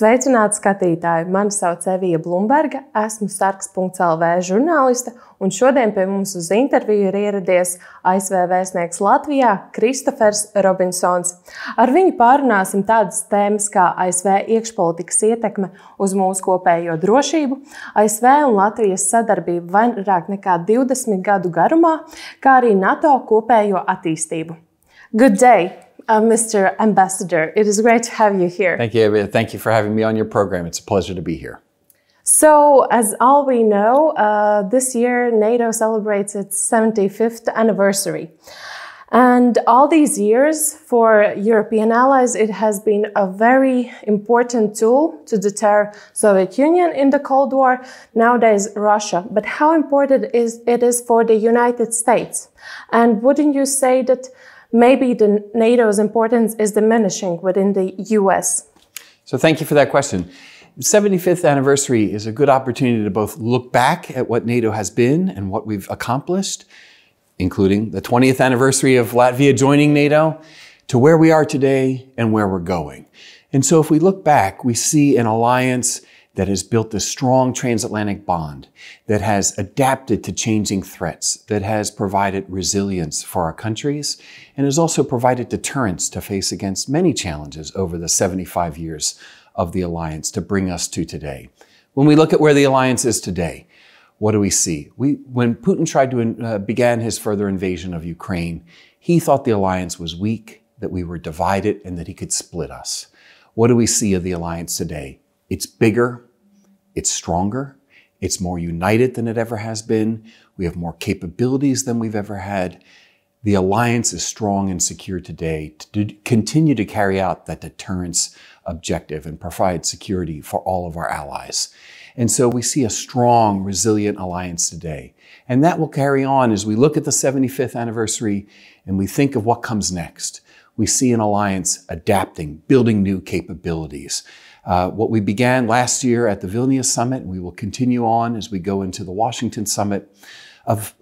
Sveicināti skatītāji! Mani sauc Evija Blumberga, esmu Sargs.lv žurnāliste, un šodien pie mums uz interviju ir ieradies ASV vēstnieks Latvijā Kristofers Robinsons. Ar viņu pārunāsim tādas tēmas kā ASV iekšpolitikas ietekme uz mūsu kopējo drošību, ASV un Latvijas sadarbību vairāk nekā 20 gadu garumā, kā arī NATO kopējo attīstību. Good day! Mr. Ambassador, it is great to have you here. Thank you, Evia. Thank you for having me on your program. It's a pleasure to be here. So, as all we know, this year NATO celebrates its 75th anniversary. And all these years, for European allies, it has been a very important tool to deter Soviet Union in the Cold War, nowadays Russia. But how important it is for the United States? And wouldn't you say that maybe the NATO's importance is diminishing within the US? So thank you for that question. The 75th anniversary is a good opportunity to both look back at what NATO has been and what we've accomplished, including the 20th anniversary of Latvia joining NATO, to where we are today and where we're going. And so if we look back, we see an alliance that has built a strong transatlantic bond, that has adapted to changing threats, that has provided resilience for our countries, and has also provided deterrence to face against many challenges over the 75 years of the alliance to bring us to today. When we look at where the alliance is today, what do we see? When Putin tried to began his further invasion of Ukraine, he thought the alliance was weak, that we were divided, and that he could split us. What do we see of the alliance today? It's bigger, it's stronger, it's more united than it ever has been. We have more capabilities than we've ever had. The alliance is strong and secure today to continue to carry out that deterrence objective and provide security for all of our allies. And so we see a strong, resilient alliance today. And that will carry on as we look at the 75th anniversary and we think of what comes next. We see an alliance adapting, building new capabilities. What we began last year at the Vilnius Summit, and we will continue on as we go into the Washington Summit, of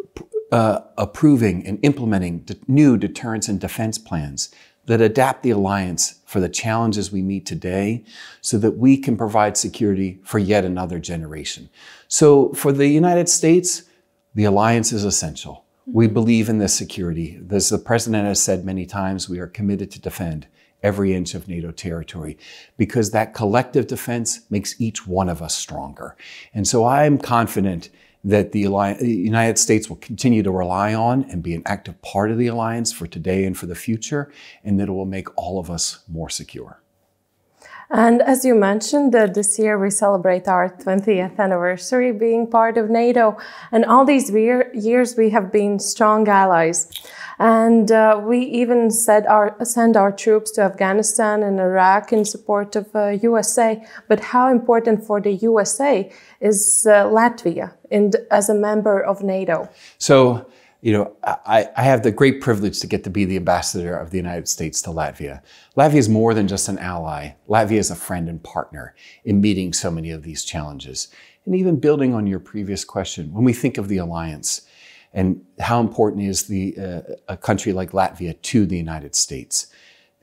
approving and implementing new deterrence and defense plans that adapt the alliance for the challenges we meet today so that we can provide security for yet another generation. So for the United States, the alliance is essential. We believe in this security. As the President has said many times, we are committed to defend every inch of NATO territory because that collective defense makes each one of us stronger. And so I am confident that the United States will continue to rely on and be an active part of the alliance for today and for the future, and that it will make all of us more secure. And as you mentioned, this year we celebrate our 20th anniversary being part of NATO. And all these years we have been strong allies. And we even send our troops to Afghanistan and Iraq in support of USA. But how important for the USA is Latvia as a member of NATO? So, I have the great privilege to get to be the ambassador of the United States to Latvia. Latvia is more than just an ally. Latvia is a friend and partner in meeting so many of these challenges. And even building on your previous question, when we think of the alliance and how important is a country like Latvia to the United States,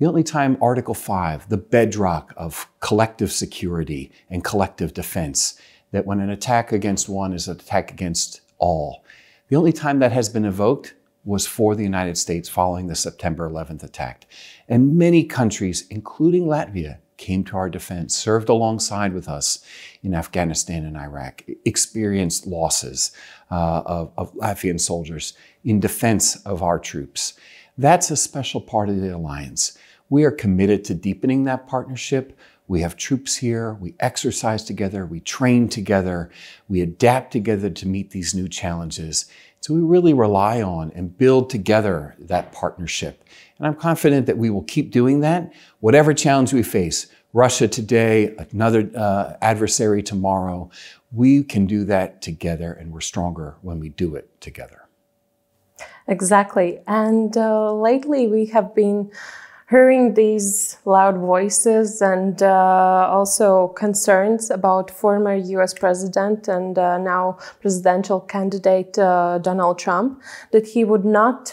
the only time Article 5, the bedrock of collective security and collective defense, that when an attack against one is an attack against all, the only time that has been invoked was for the United States following the September 11th attack. And many countries, including Latvia, came to our defense, served alongside with us in Afghanistan and Iraq, experienced losses of Latvian soldiers in defense of our troops. That's a special part of the alliance. We are committed to deepening that partnership. We have troops here, we exercise together, we train together, we adapt together to meet these new challenges. So we really rely on and build together that partnership. And I'm confident that we will keep doing that. Whatever challenge we face, Russia today, another adversary tomorrow, we can do that together, and we're stronger when we do it together. Exactly. And lately we have been Hearing these loud voices and also concerns about former US President and now presidential candidate Donald Trump, that he would not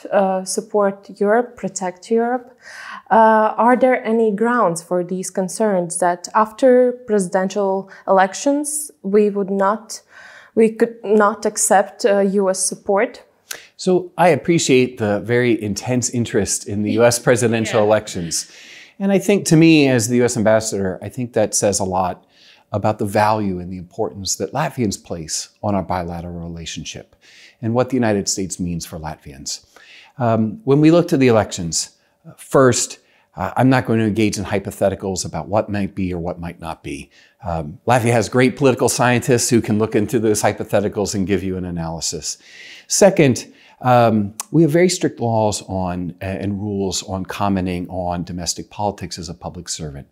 support Europe, protect Europe. Are there any grounds for these concerns that after presidential elections we could not accept US support? So I appreciate the very intense interest in the US presidential elections. And I think, to me, as the US ambassador, I think that says a lot about the value and the importance that Latvians place on our bilateral relationship and what the United States means for Latvians. When we look to the elections, first, I'm not going to engage in hypotheticals about what might be or what might not be. Latvia has great political scientists who can look into those hypotheticals and give you an analysis. Second, we have very strict laws on and rules on commenting on domestic politics as a public servant.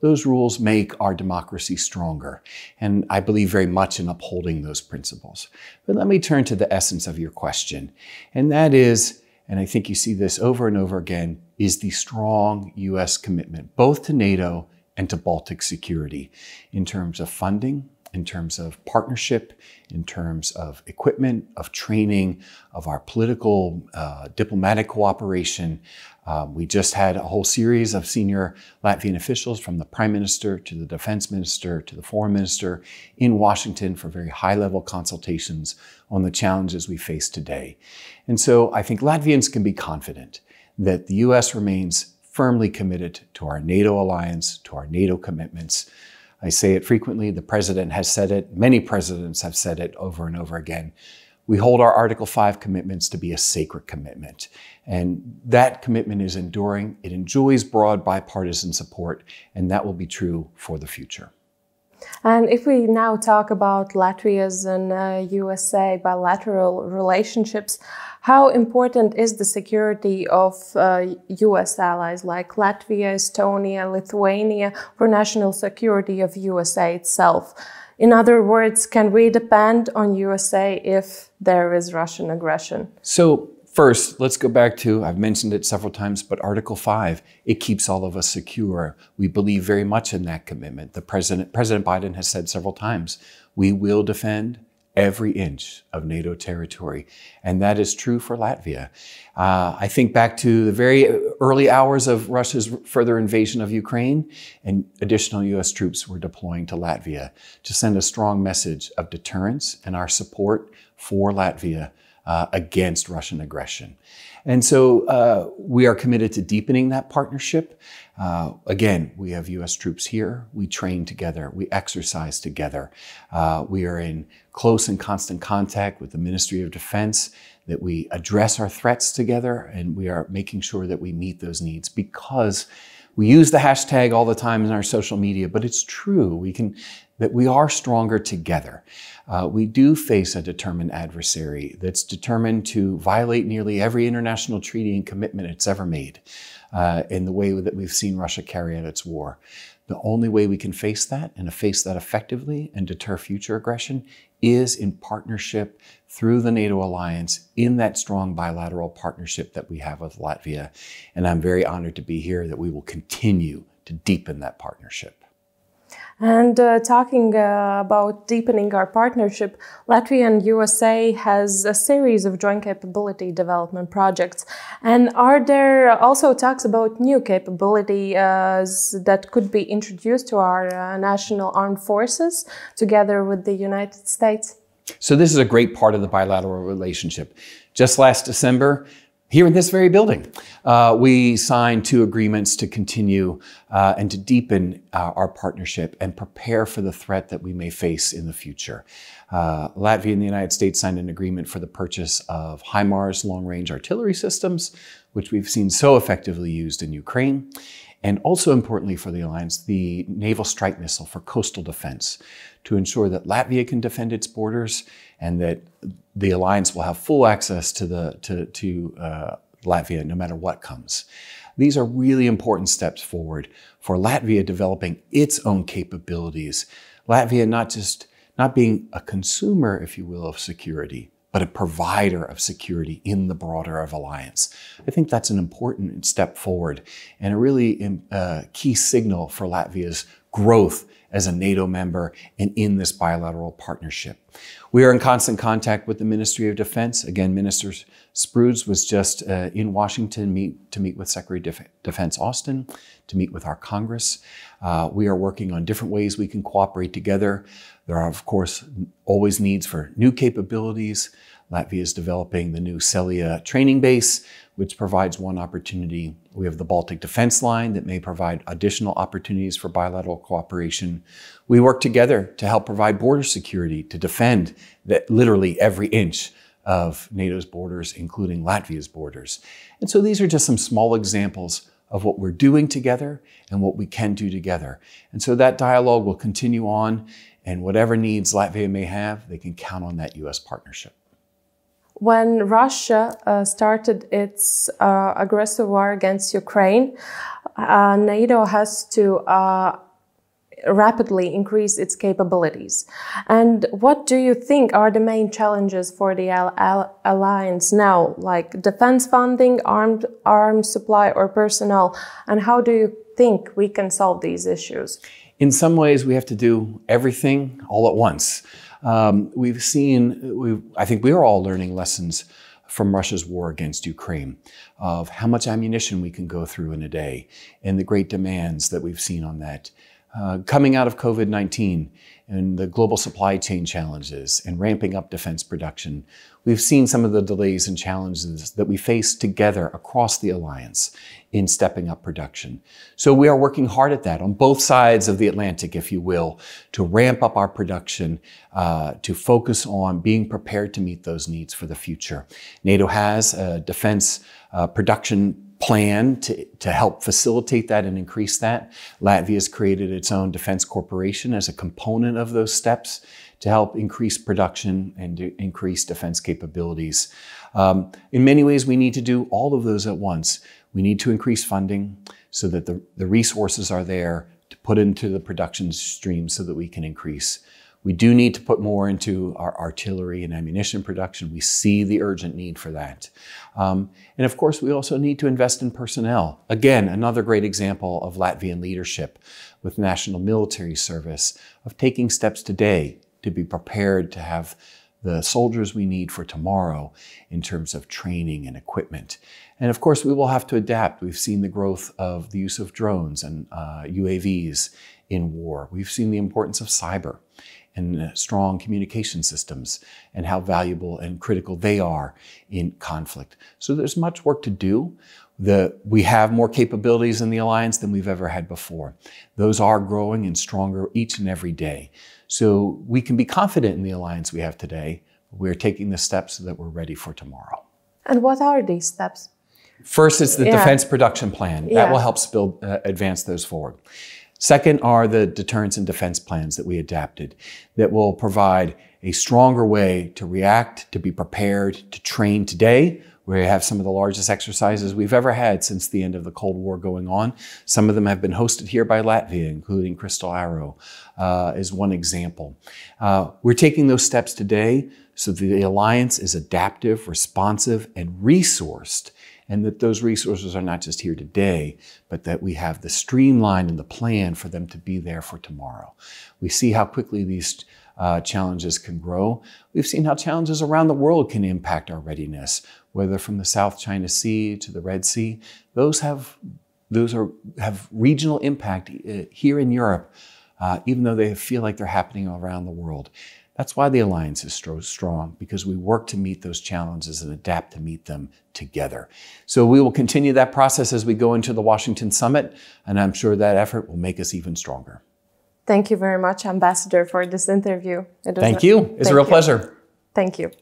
Those rules make our democracy stronger, and I believe very much in upholding those principles. But let me turn to the essence of your question, and that is, and I think you see this over and over again, is the strong U.S. commitment, both to NATO and to Baltic security, in terms of funding, in terms of partnership, in terms of equipment, of training, of our political, diplomatic cooperation. We just had a whole series of senior Latvian officials, from the Prime Minister to the Defense Minister to the Foreign Minister, in Washington for very high-level consultations on the challenges we face today. And so I think Latvians can be confident that the U.S. remains firmly committed to our NATO alliance, to our NATO commitments. I say it frequently, the President has said it, many presidents have said it over and over again. We hold our Article 5 commitments to be a sacred commitment. And that commitment is enduring. It enjoys broad bipartisan support, and that will be true for the future. And if we now talk about Latvia's and USA bilateral relationships, how important is the security of US allies like Latvia, Estonia, Lithuania for national security of USA itself? In other words, can we depend on USA if there is Russian aggression? So first, let's go back to, I've mentioned it several times, but Article 5, it keeps all of us secure. We believe very much in that commitment. President Biden has said several times, we will defend every inch of NATO territory. And that is true for Latvia. I think back to the very early hours of Russia's further invasion of Ukraine, and additional US troops were deploying to Latvia to send a strong message of deterrence and our support for Latvia against Russian aggression. And so we are committed to deepening that partnership. Again, we have US troops here. We train together. We exercise together. We are in close and constant contact with the Ministry of Defense, that we address our threats together, and we are making sure that we meet those needs, because we use the hashtag all the time in our social media, but it's true. That we are stronger together. We do face a determined adversary that's determined to violate nearly every international treaty and commitment it's ever made in the way that we've seen Russia carry out its war. The only way we can face that and face that effectively and deter future aggression is in partnership through the NATO alliance, in that strong bilateral partnership that we have with Latvia. And I'm very honored to be here, that we will continue to deepen that partnership. And talking about deepening our partnership, Latvia and USA has a series of joint capability development projects. And are there also talks about new capabilities that could be introduced to our national armed forces together with the United States? So this is a great part of the bilateral relationship. Just last December, here in this very building, we signed 2 agreements to continue and to deepen our partnership and prepare for the threat that we may face in the future. Latvia and the United States signed an agreement for the purchase of HIMARS long-range artillery systems, which we've seen so effectively used in Ukraine. And also importantly for the alliance, the naval strike missile for coastal defense, to ensure that Latvia can defend its borders and that the alliance will have full access to Latvia no matter what comes. These are really important steps forward for Latvia developing its own capabilities. Latvia not being a consumer, if you will, of security, but a provider of security in the broader alliance. I think that's an important step forward and a really key signal for Latvia's growth as a NATO member and in this bilateral partnership. We are in constant contact with the Ministry of Defense. Again, Minister Spruds was just in Washington to meet with Secretary of Defense Austin, to meet with our Congress. We are working on different ways we can cooperate together. There are, of course, always needs for new capabilities. Latvia is developing the new Celia training base, which provides one opportunity. We have the Baltic Defense Line that may provide additional opportunities for bilateral cooperation. We work together to help provide border security, to defend literally every inch of NATO's borders, including Latvia's borders. And so these are just some small examples of what we're doing together and what we can do together. And so that dialogue will continue on, and whatever needs Latvia may have, they can count on that U.S. partnership. When Russia started its aggressive war against Ukraine, NATO has to rapidly increase its capabilities. And what do you think are the main challenges for the alliance now, like defense funding, arms supply, or personnel? And how do you think we can solve these issues? In some ways, we have to do everything all at once. I think we are all learning lessons from Russia's war against Ukraine, of how much ammunition we can go through in a day and the great demands that we've seen on that. Coming out of COVID-19 and the global supply chain challenges and ramping up defense production, we've seen some of the delays and challenges that we face together across the alliance in stepping up production. So we are working hard at that on both sides of the Atlantic, if you will, to ramp up our production, to focus on being prepared to meet those needs for the future. NATO has a defense production plan to help facilitate that and increase that. Latvia has created its own defense corporation as a component of those steps to help increase production and to increase defense capabilities. In many ways, we need to do all of those at once. We need to increase funding so that the resources are there to put into the production stream so that we can increase. We do need to put more into our artillery and ammunition production. We see the urgent need for that. And of course, we also need to invest in personnel. Again, another great example of Latvian leadership with National Military Service, of taking steps today to be prepared to have the soldiers we need for tomorrow in terms of training and equipment. And of course, we will have to adapt. We've seen the growth of the use of drones and UAVs in war. We've seen the importance of cyber and strong communication systems and how valuable and critical they are in conflict. So there's much work to do. We have more capabilities in the alliance than we've ever had before. Those are growing and stronger each and every day. So we can be confident in the alliance we have today. We're taking the steps so that we're ready for tomorrow. And what are these steps? First, it's the defense production plan. That will help advance those forward. Second are the deterrence and defense plans that we adapted that will provide a stronger way to react, to be prepared, to train today. We have some of the largest exercises we've ever had since the end of the Cold War going on. Some of them have been hosted here by Latvia, including Kristoferu is one example. We're taking those steps today so that the alliance is adaptive, responsive, and resourced, and that those resources are not just here today, but that we have the streamline and the plan for them to be there for tomorrow. We see how quickly these challenges can grow. We've seen how challenges around the world can impact our readiness, whether from the South China Sea to the Red Sea. Those have regional impact here in Europe, even though they feel like they're happening around the world. That's why the alliance is so strong, because we work to meet those challenges and adapt to meet them together. So we will continue that process as we go into the Washington summit, and I'm sure that effort will make us even stronger. Thank you very much, Ambassador, for this interview. Thank you. It's a real pleasure. Thank you.